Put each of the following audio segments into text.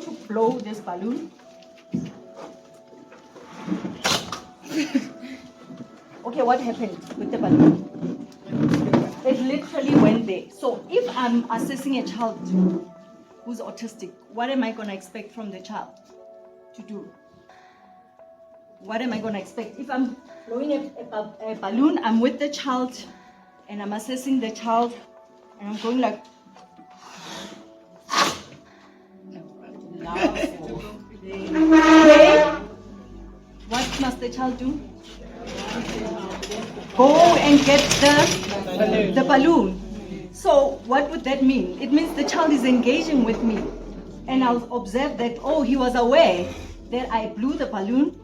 to blow this balloon. Okay, what happened with the balloon? It literally went there. So if I'm assessing a child who's autistic, what am I going to expect from the child to do? What am I going to expect? If I'm blowing a balloon, I'm with the child and I'm assessing the child and I'm going like, okay, what must the child do? Go and get the balloon. So what would that mean? It means the child is engaging with me. And I'll observe that, oh, he was aware that I blew the balloon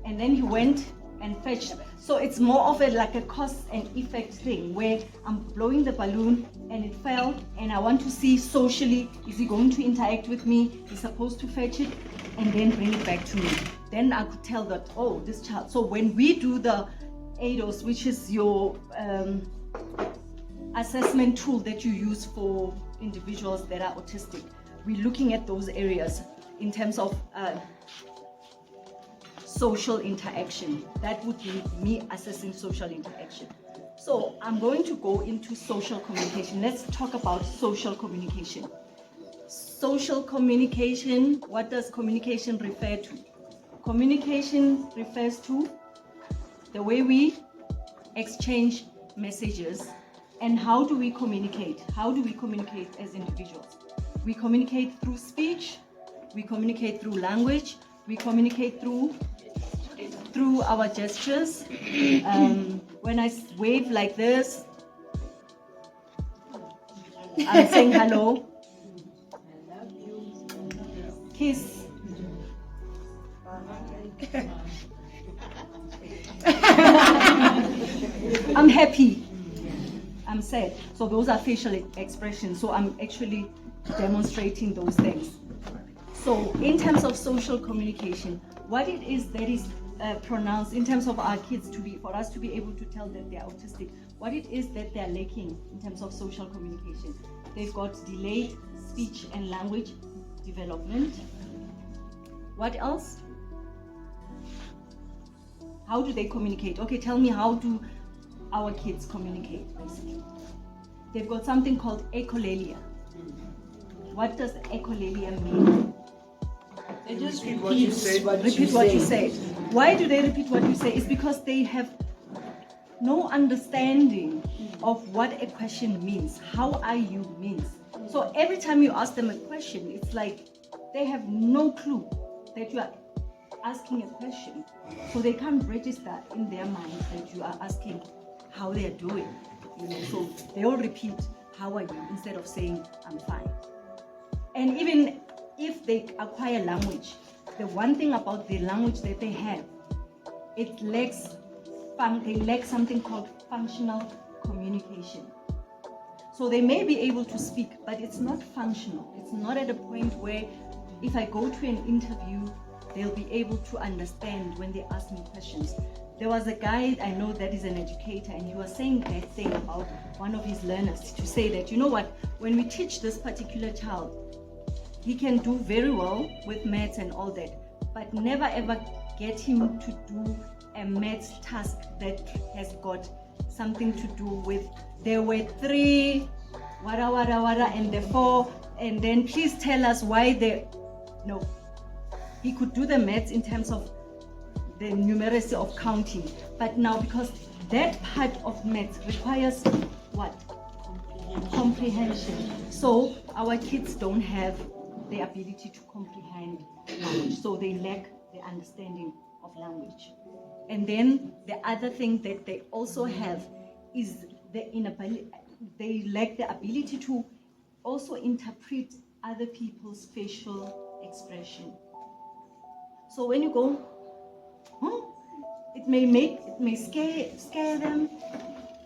and then he went and fetched. So it's more of like a cause and effect thing where I'm blowing the balloon and it fell and I want to see socially, is he going to interact with me? He's supposed to fetch it and then bring it back to me. Then I could tell that, oh, this child. So when we do the ADOS, which is your assessment tool that you use for individuals that are autistic, we're looking at those areas in terms of social interaction. That would be me assessing social interaction. So I'm going to go into social communication. Let's talk about social communication. Social communication, what does communication refer to? Communication refers to the way we exchange messages. And how do we communicate? How do we communicate as individuals? We communicate through speech, we communicate through language, we communicate through our gestures. When I wave like this, I'm saying hello. Kiss. I'm happy. I'm sad. So those are facial expressions. So I'm actually demonstrating those things. So in terms of social communication, what it is that is pronounced in terms of our kids for us to be able to tell that they're autistic, what it is that they're lacking in terms of social communication. They've got delayed speech and language development. What else? How do they communicate? Okay, tell me, how do our kids communicate, basically? They've got something called echolalia. What does echolalia mean? They just repeat what you said. Why do they repeat what you say? It's because they have no understanding of what a question means. How are you means. So every time you ask them a question, it's like they have no clue that you are asking a question. So they can't register in their minds that you are asking how they are doing. So they'll repeat, how are you, instead of saying, I'm fine. And even if they acquire language, the one thing about the language that they have, they lack something called functional communication. So they may be able to speak, but it's not functional. It's not at a point where if I go to an interview, they'll be able to understand when they ask me questions. There was a guy I know that is an educator, and he was saying that thing about one of his learners, to say that, you know what, when we teach this particular child, he can do very well with maths and all that, but never ever get him to do a maths task that has got something to do with, there were 3, and the 4, and then please tell us why no. He could do the maths in terms of the numeracy of counting, but now because that part of maths requires what? Comprehension. So our kids don't have the ability to comprehend language, so they lack the understanding of language. And then the other thing that they also have is the inability, they lack the ability to also interpret other people's facial expression. So when you go, it may scare them,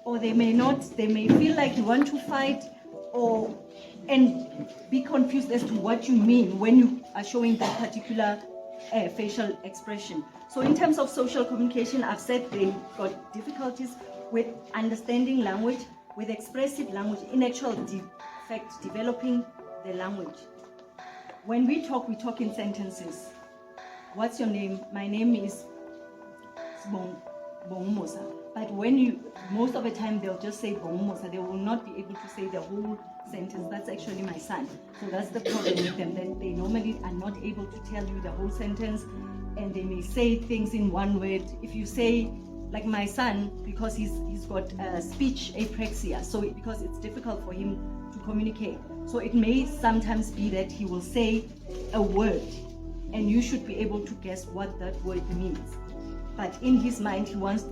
or they may not, they may feel like you want to fight, and be confused as to what you mean when you are showing that particular facial expression. So in terms of social communication, I've said they got difficulties with understanding language, with expressive language, in actual fact developing the language. when we talk in sentences. What's your name? My name is Nomsa. But most of the time they'll just say Nomsa. They will not be able to say the whole sentence. That's actually my son. So that's the problem with them. That they normally are not able to tell you the whole sentence, and they may say things in one word. If you say, like my son, because he's got speech apraxia, so because it's difficult for him to communicate. So it may sometimes be that he will say a word, and you should be able to guess what that word means. But in his mind, he wants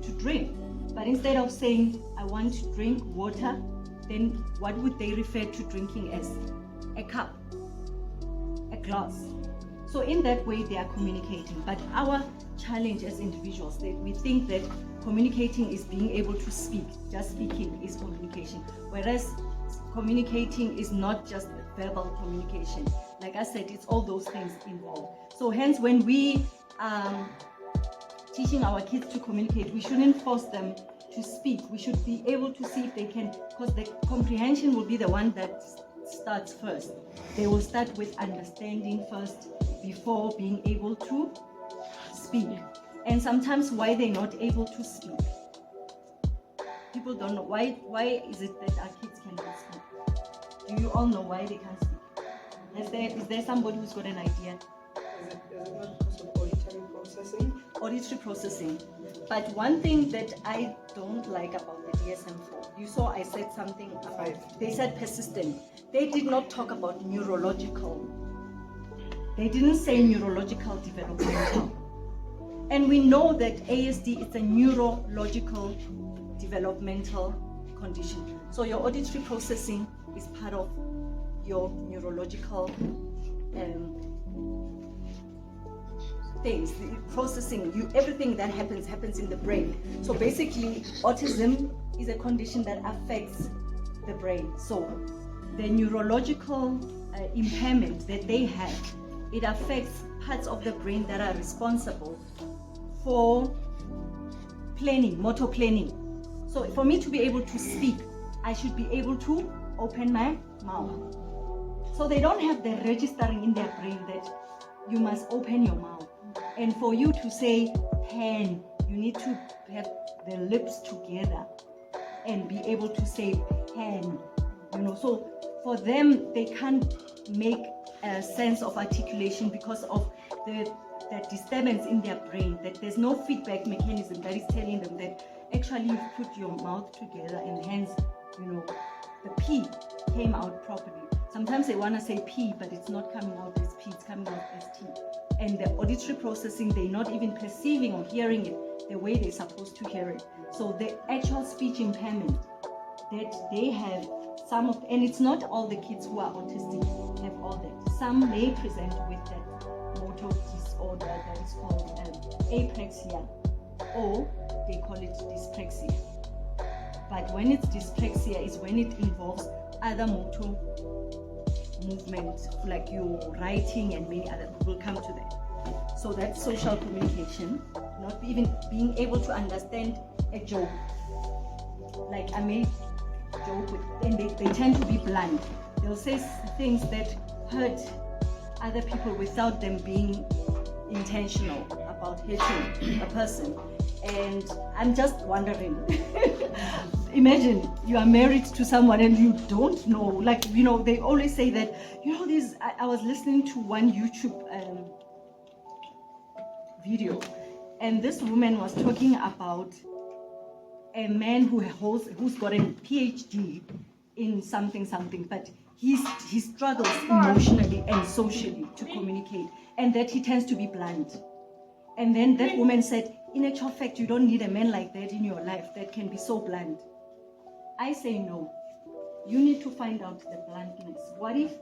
to drink. But instead of saying, I want to drink water, then what would they refer to drinking as? A cup, a glass. So in that way, they are communicating. But our challenge as individuals, that we think that communicating is being able to speak. Just speaking is communication. Whereas communicating is not just verbal communication. Like I said, it's all those things involved. So hence, when we teaching our kids to communicate, we shouldn't force them to speak. We should be able to see if they can, because the comprehension will be the one that starts first. They will start with understanding first before being able to speak. And sometimes why they're not able to speak, people don't know. Why is it that our kids cannot speak? Do you all know why they can't speak? Is there somebody who's got an idea? Is it not because of auditory processing? Auditory processing. But one thing that I don't like about the DSM-4, you saw I said something about, they said persistent. They did not talk about neurological. They didn't say neurological developmental. And we know that ASD is a neurological developmental condition. So your auditory processing is part of your neurological things, the processing. Everything that happens in the brain. So basically, autism is a condition that affects the brain. So the neurological impairment that they have, it affects parts of the brain that are responsible for planning, motor planning. So for me to be able to speak, I should be able to open my mouth. So they don't have the registering in their brain that you must open your mouth. And for you to say pen, you need to have the lips together and be able to say pen. So for them, they can't make a sense of articulation because of the disturbance in their brain, that there's no feedback mechanism that is telling them that actually you've put your mouth together and hence, the P came out properly. Sometimes they want to say P, but it's not coming out as P, it's coming out as T. And the auditory processing, they're not even perceiving or hearing it the way they're supposed to hear it. So the actual speech impairment that they have, and it's not all the kids who are autistic have all that. Some may present with that motor disorder that is called apraxia, or they call it dyspraxia. But when it's dyspraxia is when it involves other motor movements, like your writing and many other. We'll come to that. So that's social communication, not even being able to understand a joke. Like I may joke with, and they tend to be blunt. They'll say things that hurt other people without them being intentional about hurting a person. And I'm just wondering, imagine you are married to someone and you don't know, they always say that, I was listening to one YouTube video, and this woman was talking about a man who's got a PhD in something, but he struggles emotionally and socially to communicate, and that he tends to be blunt. And then that woman said, in actual fact, you don't need a man like that in your life that can be so blunt. I say no. You need to find out the bluntness. What if,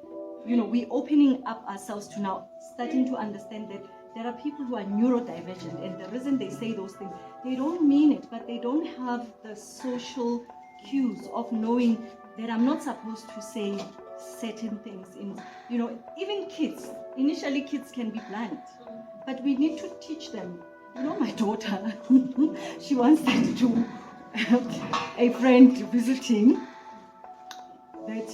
we're opening up ourselves to now starting to understand that there are people who are neurodivergent, and the reason they say those things, they don't mean it, but they don't have the social cues of knowing that I'm not supposed to say certain things. Even kids, initially kids can be blunt, but we need to teach them. My daughter, she once said to a friend visiting, that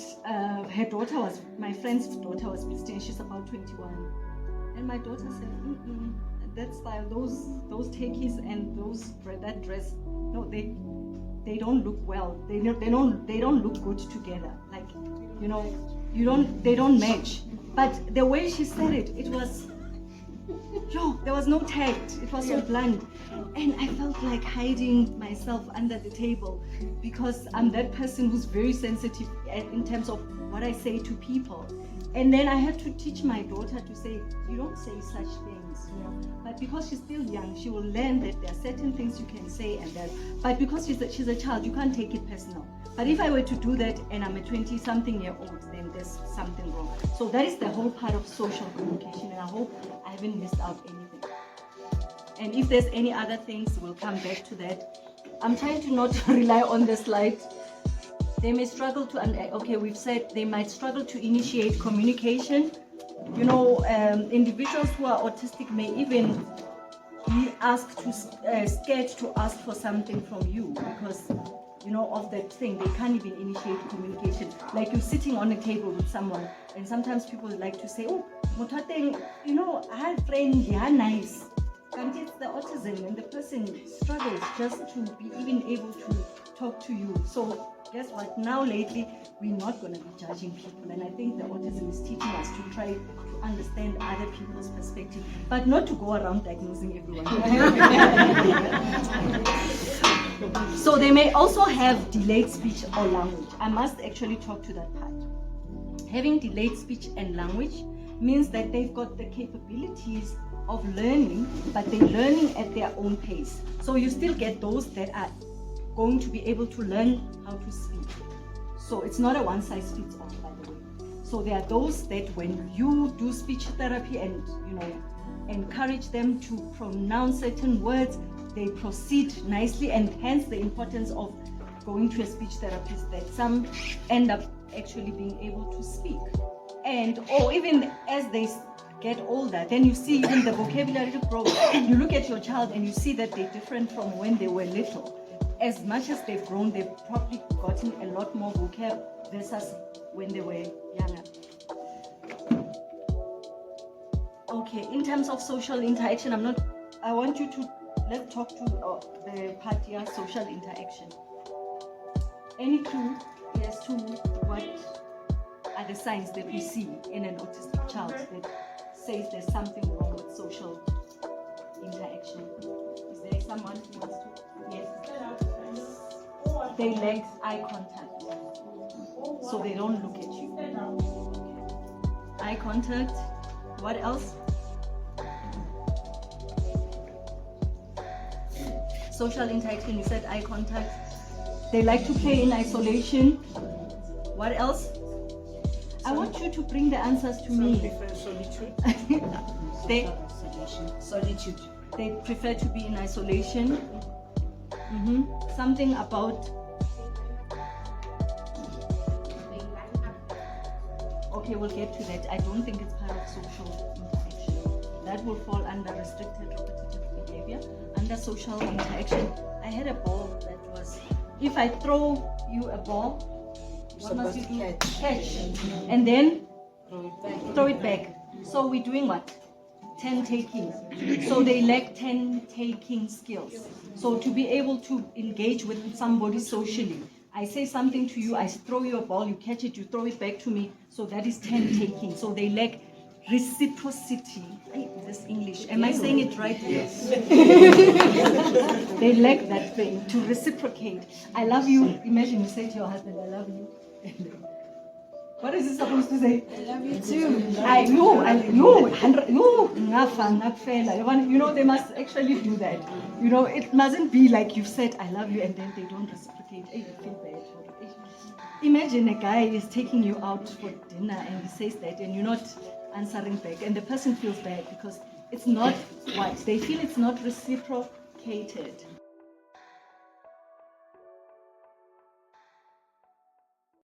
my friend's daughter was visiting. She's about 21, and my daughter said, "That style, those takis and that dress, no, they don't look well. They don't look good together. Like, they don't match." But the way she said it, it was. There was no tact. It was so blunt. And I felt like hiding myself under the table because I'm that person who's very sensitive in terms of what I say to people. And then I had to teach my daughter to say, you don't say such things, But because she's still young, she will learn that there are certain things you can say and that. But because she's a child, you can't take it personal. But if I were to do that and I'm a 20-something-year-old, then there's something wrong. So that is the whole part of social communication, and I hope I haven't missed out anything. And if there's any other things, we'll come back to that. I'm trying to not rely on the slide. They may struggle to, we've said they might struggle to initiate communication. Individuals who are autistic may even be scared to ask for something from you because, of that thing. They can't even initiate communication. Like you're sitting on a table with someone, and sometimes people like to say, "Oh, Mothateng, our friend, yeah, nice." And it's the autism, and the person struggles just to be even able to talk to you. So guess what? Now lately, we're not going to be judging people, and I think the autism is teaching us to try to understand other people's perspective, but not to go around diagnosing everyone. So they may also have delayed speech or language. I must actually talk to that part. Having delayed speech and language means that they've got the capabilities of learning, but they're learning at their own pace. So you still get those that are going to be able to learn how to speak. So it's not a one-size-fits-all, by the way. So there are those that when you do speech therapy and encourage them to pronounce certain words, they proceed nicely, and hence the importance of going to a speech therapist, that some end up actually being able to speak. Or even as they get older, then you see even the vocabulary grows. You look at your child and you see that they're different from when they were little. As much as they've grown, they've probably gotten a lot more vocab versus when they were younger. Okay, in terms of social interaction, let's talk to the part here, social interaction. Any clue as to what are the signs that we see in an autistic child that says there's something wrong with social interaction? Is there someone who wants to? Yes. They lack eye contact, so they don't look at you. Eye contact. What else? Social interaction, you said eye contact. They like to play in isolation. What else? I want you to bring the answers to me. Solitude. Solitude. They prefer to be in isolation. Something about. Okay, we'll get to that. I don't think it's part of social interaction. That will fall under restricted repetitive behavior. Under social interaction, I had a ball that was. If I throw you a ball, what must you do? Catch. And then throw it back. So we're doing what? 10 taking. So they lack 10 taking skills. So to be able to engage with somebody socially, I say something to you, I throw you a ball, you catch it, you throw it back to me. So that is 10 taking. So they lack reciprocity. This English. Am I saying it right? Yes. They lack that thing, to reciprocate. I love you. Imagine you say to your husband, I love you. What is he supposed to say? I love you too. They must actually do that. It mustn't be like you've said, I love you, and then they don't reciprocate. You feel bad. Imagine a guy is taking you out for dinner and he says that, and you're not answering back, and the person feels bad because it's not what they feel, it's not reciprocated.